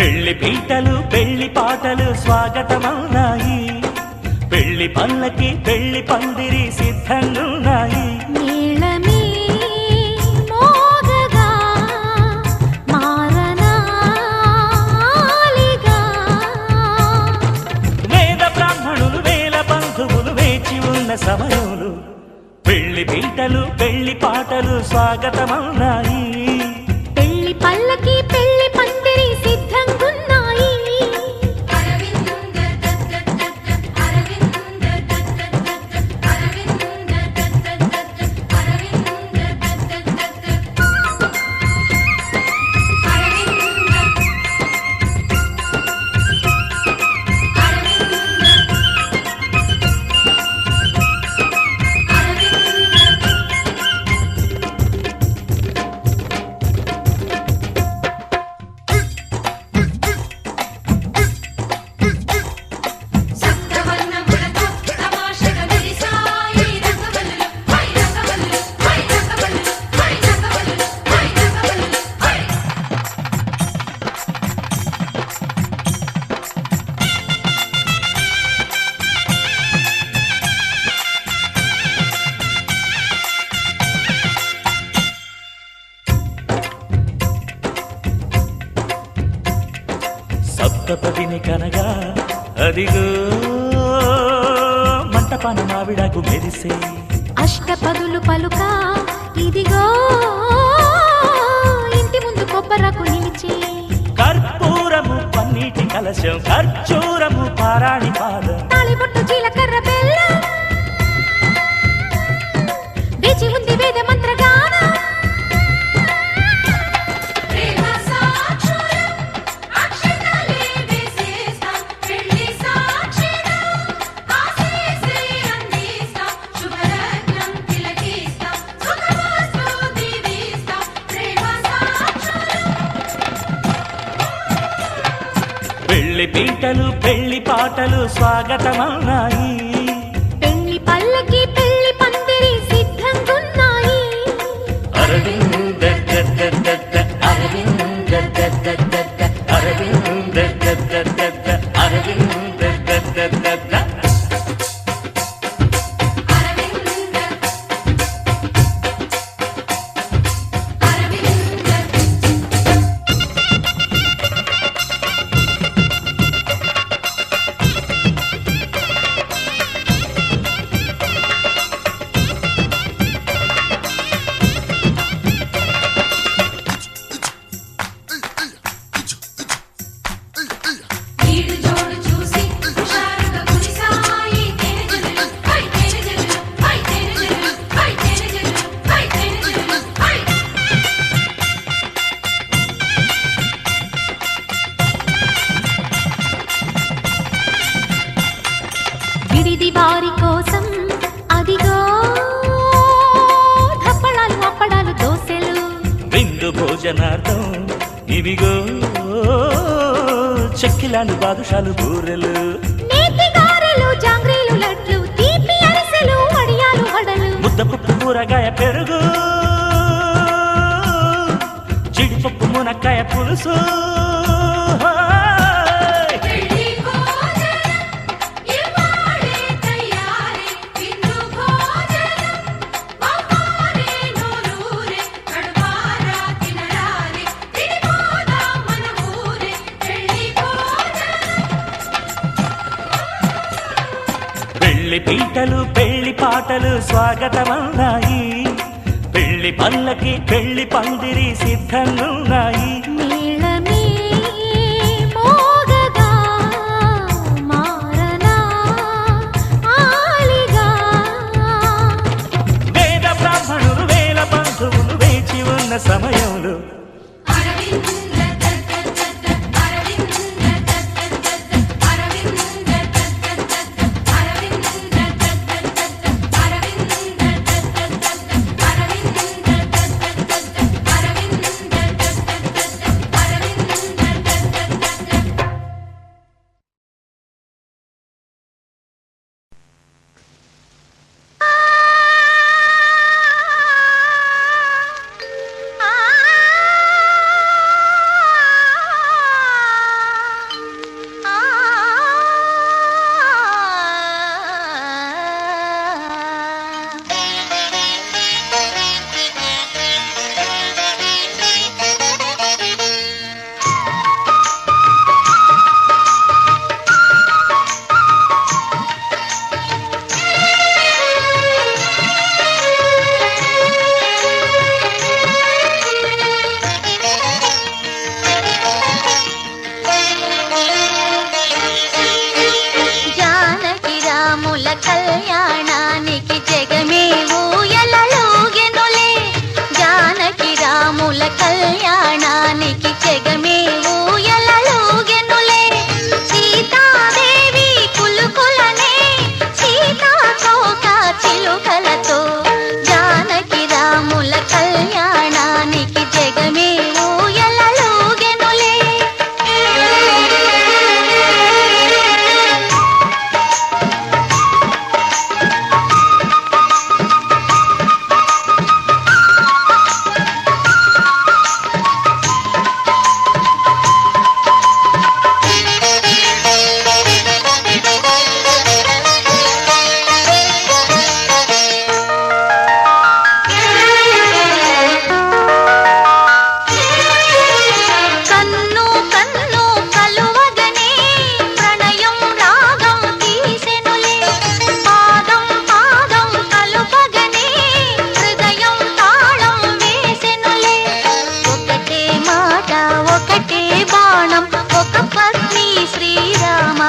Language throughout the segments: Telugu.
పెళ్లి పీటలు పెళ్లి పాటలు స్వాగతమవునాయి. పెళ్లి పల్లకి పెళ్లి పందిరి సిద్ధంగున్నాయి. నీళ్ళమే మోగగా మారనాలిగా వేద బ్రాహ్మణులు వేల బంధువులు వేచి ఉన్న సమయంలో పెళ్లి పీటలు పెళ్లి పాటలు స్వాగతమవునాయి. పెళ్లి పల్లకి పెళ్లి పందిరి సిద్ధంగున్నాయి. సప్తపదిని కనగా అదిగో మంటపాన మావిడకు మెరిసే అష్టపదులు పలుక ఇదిగో ఇంటి ముందు కొబ్బరకు నిలిచే కర్పూరము పన్నీటి కలశం ఖర్జూరము పారాణి పాదం తాళిబొట్టు జీలకర్ర బెల్లం వేచి ఉంది వేద మంత్రగానం. పెళ్లి పీటలు పెళ్లి పాటలు స్వాగతమవునాయి. పెళ్లి పల్లకి పెళ్లి పందిరి సిద్ధంగున్నాయి. అరవింద దద్ద అరవింద దద్ద అరవింద దద్ద అరవింద దద్ద విడిది వారి కోసం అదిగో ధప్పడాలు అప్పడాలు దోసెలు విందు భోజనార్థం ఇవిగో చెక్కిలాలు బాదుషాలు బూరెలు నేతి గారెలు జాంగ్రీలు లడ్లు తీపి అరిసెలు వడియాలు వడలు ముద్దపప్పు కూరగాయ పెరుగు జీడిపప్పు మునక్కాయ పులుసు పెళ్లి పీటలు పెళ్లి పాటలు స్వాగతమవునాయి. పెళ్లి పల్లకి పెళ్లి పందిరి సిద్ధంగున్నాయి. నీళ్ళమే మోగగా మారనాలిగా వేద బ్రాహ్మణులు వేల బంధువులు వేచి ఉన్న సమయంలో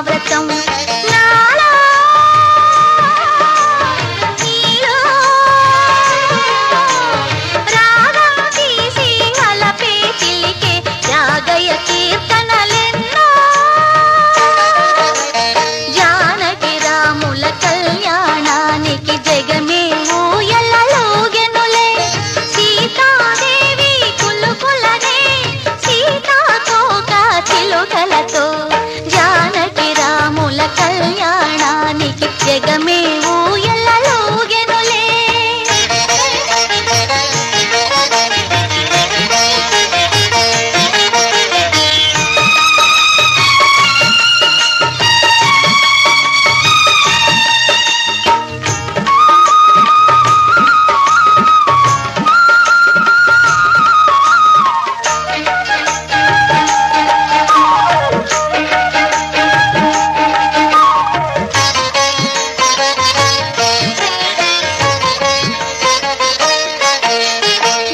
వ్రతం నాలో నీలో రాగం తీసి అలపే చిలికే రాగయ కీర్తనలెన్నో జానకి రాముల కళ్యాణానికి జగమే ఊయలలోగెనులే సీతాదేవి కులుకులనే సీతాకోక చిలుకలతో జానకి రాముల కళ్యాణానికి జగమే ఊయలలోగెనులే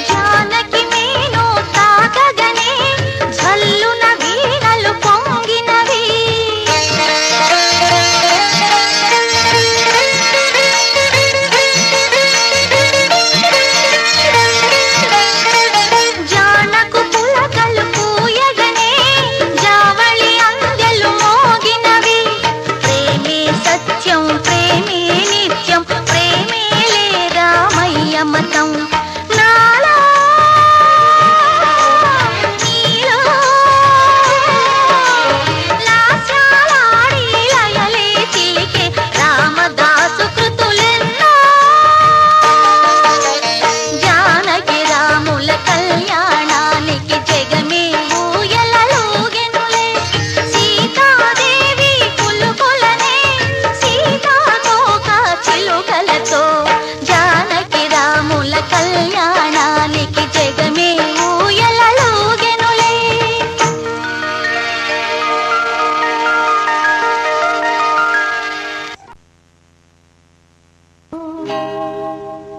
జానకి మేను తాకగనే జల్లున వీణలు పొంగినవి జానకు పులకలు పూయగనే జావళి అందెలు మోగినవి ప్రేమే సత్యం ప్రేమే నిత్యం ప్రేమేలే రామయ్య మతం నాలో నీలో లాస్యాలాడి లయలే చిలికే రామదాసు కృతులెన్నో జానకి రాముల కళ్యాణానికి జగమే ఊయలలోగెనులే సీతాదేవి కులుకులనే సీతాకోక చిలుకలతో జానకి రాముల కళ్యాణానికి జగమే ఊయలలోగెనులే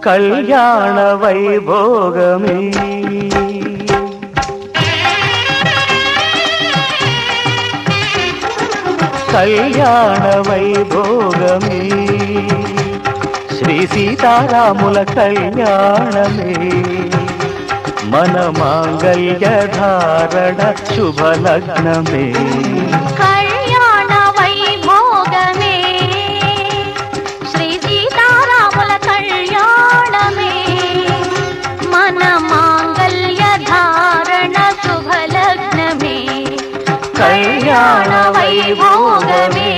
కళ్యాణ వైభోగమే కళ్యాణ వైభోగమే శ్రీ సీతారాముల కళ్యాణమే మన మాంగళ్య ధారణ శుభలగ్నమే కళ్యాణ వైభోగమే శ్రీ సీతారాముల కళ్యాణమే మన మాంగళ్య ధారణ శుభలగ్నమే కళ్యాణ వైభోగమే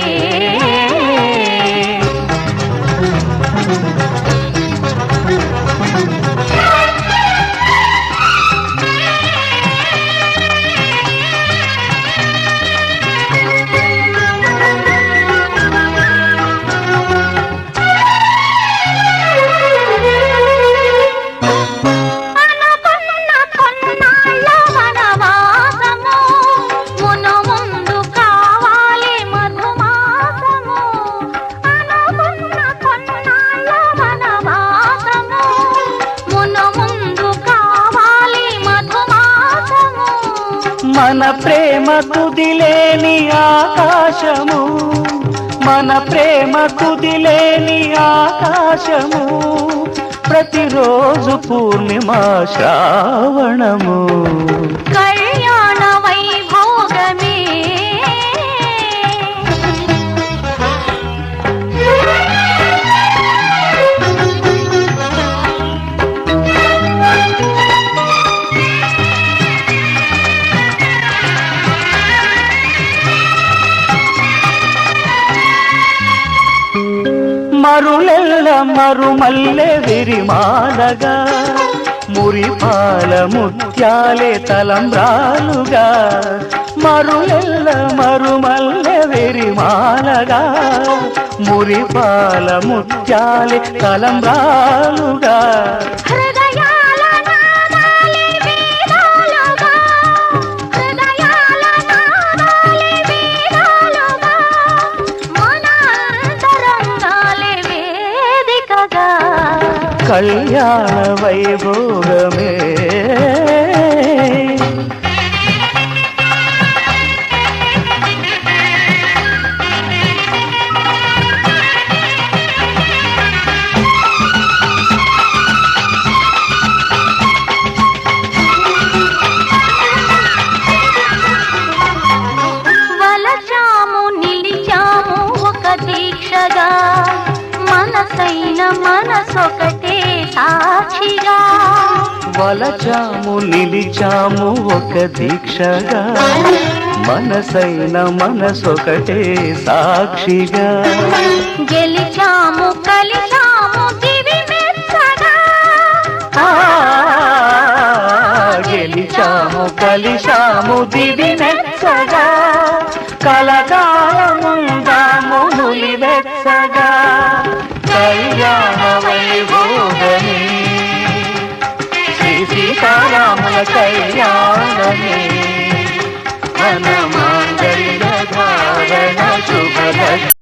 అనుకున్న కొన్నాళ్ళ వనవాసము మును ముందు కావాలి మధుమాసము అనుకున్న కొన్నాళ్ళ వనవాసము మును ముందు కావాలి మధుమాసము మన ప్రేమ కుదిలేని ఆకాశము మన ప్రేమ కుదిలేని ఆకాశము ప్రతిరోజు పూర్ణిమ శ్రావణము కళ్యాణ వైభోగమే మరులెల్ల మరుమల్లె విరిమాలగా మురిపాల ముత్యాలే తలంబ్రాలుగా మరులెల్ల మరుమల్లె విరిమాలగా మురిపాల ముత్యాలే తలంబ్రాలుగా హృదయాల నాదాలే వేదాలుగా హృదయాల నాదాలే వేదాలుగా మన అంతరంగాలే వేదికగా కళ్యాణ వైభోగమే మలచాము నిలిచాము ఒక దీక్షగా మనసైన మనసొకటే సాక్షిగా గెలిచాము కలిచాము దివి మెచ్చగా గెలిచాము కలిశాము దివి మెచ్చగా కలకాలముందాము నులి వెచ్చగా కళ్యాణ వైభోగమే శ్రీ సీతారాముల కళ్యాణమే మన మాంగళ్య ధారణ శుభలక్ష్మి